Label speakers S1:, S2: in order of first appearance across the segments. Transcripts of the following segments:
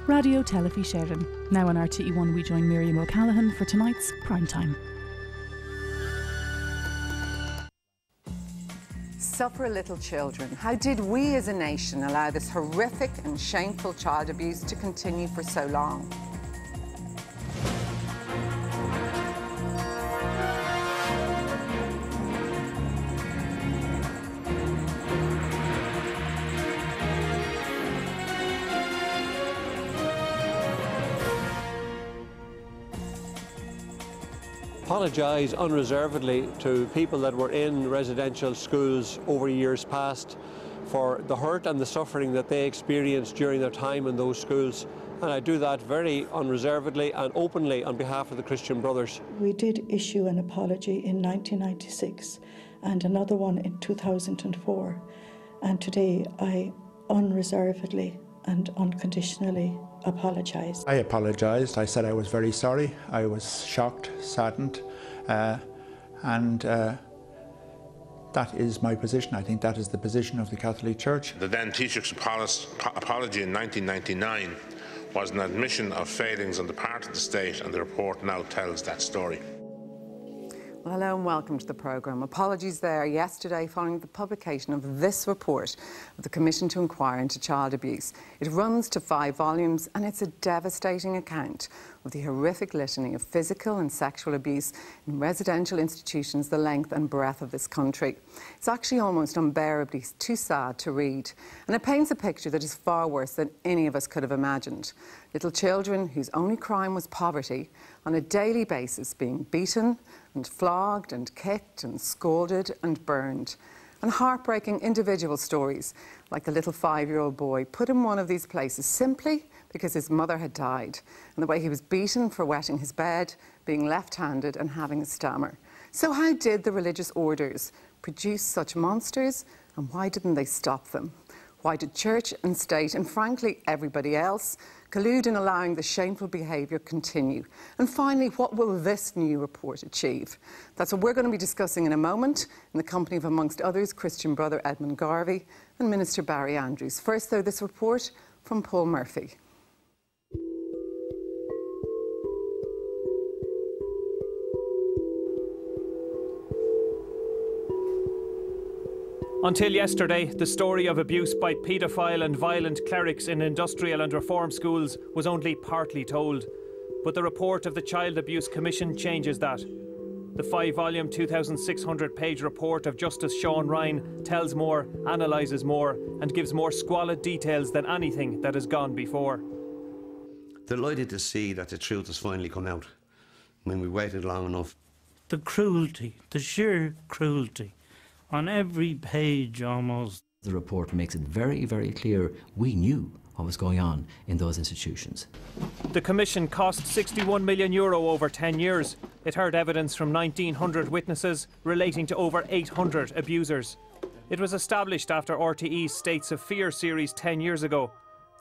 S1: Radio Telefi Sheridan. Now on RTE1 we join Miriam O'Callaghan for tonight's Prime Time.
S2: Suffer little children. How did we as a nation allow this horrific and shameful child abuse to continue for so long?
S3: Apologise unreservedly to people that were in residential schools over years past for the hurt and the suffering that they experienced during their time in those schools. And I do that very unreservedly and openly on behalf of the Christian Brothers.
S4: We did issue an apology in 1996 and another one in 2004. And today I unreservedly and unconditionally apologise.
S5: I apologised. I said I was very sorry. I was shocked, saddened, and that is my position. I think that is the position of the Catholic Church.
S6: The then Taoiseach's apology in 1999 was an admission of failings on the part of the state, and the report now tells that story.
S2: Well, hello and welcome to the programme. Apologies there yesterday following the publication of this report of the Commission to Inquire into Child Abuse. It runs to 5 volumes and it's a devastating account of the horrific litany of physical and sexual abuse in residential institutions the length and breadth of this country. It's actually almost unbearably too sad to read, and it paints a picture that is far worse than any of us could have imagined. Little children whose only crime was poverty on a daily basis being beaten and flogged and kicked and scolded and burned. And heartbreaking individual stories like the little 5-year-old boy put in one of these places simply because his mother had died, and the way he was beaten for wetting his bed, being left-handed and having a stammer. So how did the religious orders produce such monsters, and why didn't they stop them? Why did church and state, and frankly everybody else, collude in allowing the shameful behaviour continue? And finally, what will this new report achieve? That's what we're going to be discussing in a moment in the company of, amongst others, Christian brother Edmund Garvey and Minister Barry Andrews. First, though, this report from Paul Murphy.
S7: Until yesterday, the story of abuse by paedophile and violent clerics in industrial and reform schools was only partly told. But the report of the Child Abuse Commission changes that. The 5-volume, 2,600-page report of Justice Sean Ryan tells more, analyses more, and gives more squalid details than anything that has gone before.
S8: Delighted to see that the truth has finally come out. I mean, we waited long enough.
S9: The cruelty, the sheer cruelty. On every page almost.
S10: The report makes it very, very clear we knew what was going on in those institutions.
S7: The Commission cost €61 million over 10 years. It heard evidence from 1,900 witnesses relating to over 800 abusers. It was established after RTE's States of Fear series 10 years ago.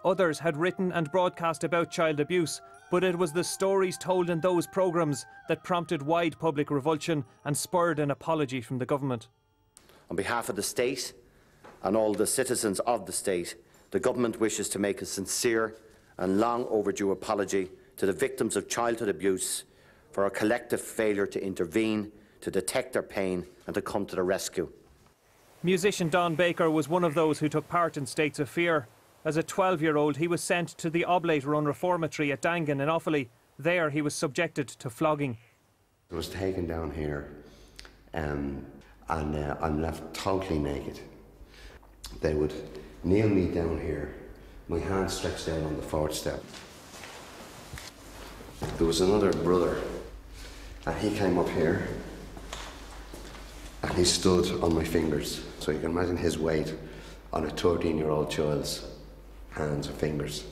S7: Others had written and broadcast about child abuse, but it was the stories told in those programmes that prompted wide public revulsion and spurred an apology from the government.
S11: On behalf of the state and all the citizens of the state, the government wishes to make a sincere and long overdue apology to the victims of childhood abuse for our collective failure to intervene, to detect their pain and to come to their rescue.
S7: Musician Don Baker was one of those who took part in States of Fear. As a 12-year-old, he was sent to the Oblate Run Reformatory at Dangan in Offaly. There he was subjected to flogging.
S8: I was taken down here and I'm left totally naked. They would kneel me down here, my hand stretched out on the 4th step. There was another brother, and he came up here, and he stood on my fingers. So you can imagine his weight on a 13-year-old child's hands and fingers.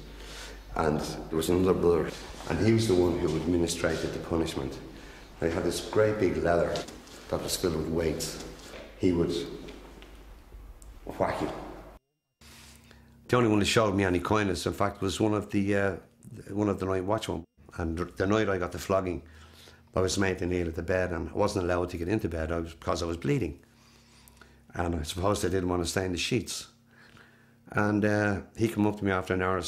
S8: And there was another brother, and he was the one who administrated the punishment. They had this great big leather that was filled with weights. He would whack you. The only one who showed me any kindness, in fact, was one of the night watchmen. And the night I got the flogging, I was made to kneel at the bed, and I wasn't allowed to get into bed because I was bleeding. And I suppose they didn't want to stay in the sheets. And he came up to me after an hour